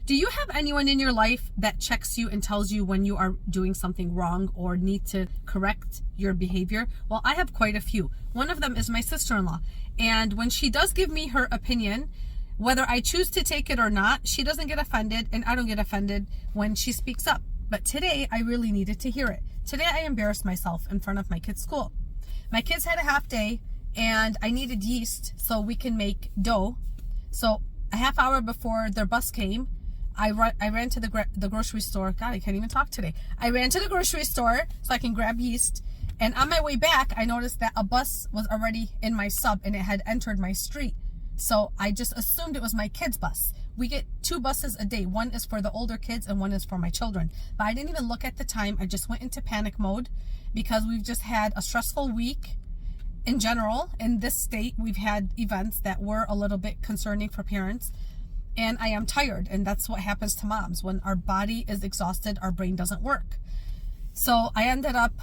Do you have anyone in your life that checks you and tells you when you are doing something wrong or need to correct your behavior? Well, I have quite a few. One of them is my sister-in-law. And when she does give me her opinion, whether I choose to take it or not, she doesn't get offended and I don't get offended when she speaks up. But today, I really needed to hear it. Today, I embarrassed myself in front of my kids' school. My kids had a half day and I needed yeast so we can make dough. So a half hour before their bus came, I ran to the grocery store. God, I can't even talk today. I ran to the grocery store so I can grab yeast. And on my way back, I noticed that a bus was already in my sub and it had entered my street. So I just assumed it was my kids' bus. We get 2 buses a day. One is for the older kids and one is for my children. But I didn't even look at the time. I just went into panic mode because we've just had a stressful week. In general, in this state, we've had events that were a little bit concerning for parents. And I am tired, and that's what happens to moms. When our body is exhausted, our brain doesn't work. So I ended up,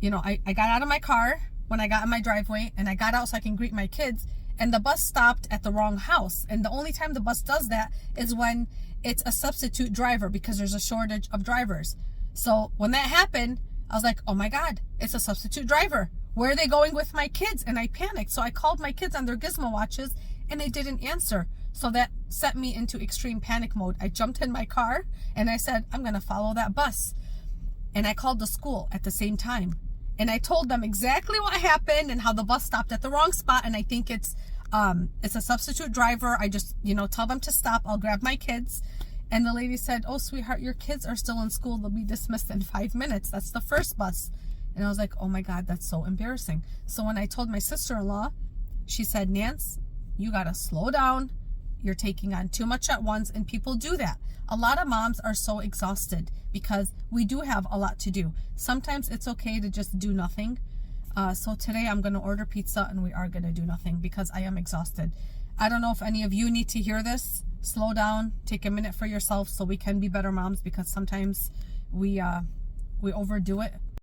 I got out of my car when I got in my driveway, and I got out so I can greet my kids, and the bus stopped at the wrong house. And the only time the bus does that is when it's a substitute driver because there's a shortage of drivers. So when that happened, I was like, oh my God, it's a substitute driver. Where are they going with my kids? And I panicked. So I called my kids on their Gizmo watches, and they didn't answer. So that set me into extreme panic mode. I jumped in my car and I said, I'm going to follow that bus. And I called the school at the same time. And I told them exactly what happened and how the bus stopped at the wrong spot. And I think it's a substitute driver. I just, tell them to stop. I'll grab my kids. And the lady said, oh, sweetheart, your kids are still in school. They'll be dismissed in 5 minutes. That's the first bus. And I was like, oh my God, that's so embarrassing. So when I told my sister-in-law, she said, Nance, you got to slow down. You're taking on too much at once, and people do that. A lot of moms are so exhausted because we do have a lot to do. Sometimes it's okay to just do nothing. So today I'm going to order pizza and we are going to do nothing because I am exhausted. I don't know if any of you need to hear this. Slow down, take a minute for yourself so we can be better moms, because sometimes we overdo it.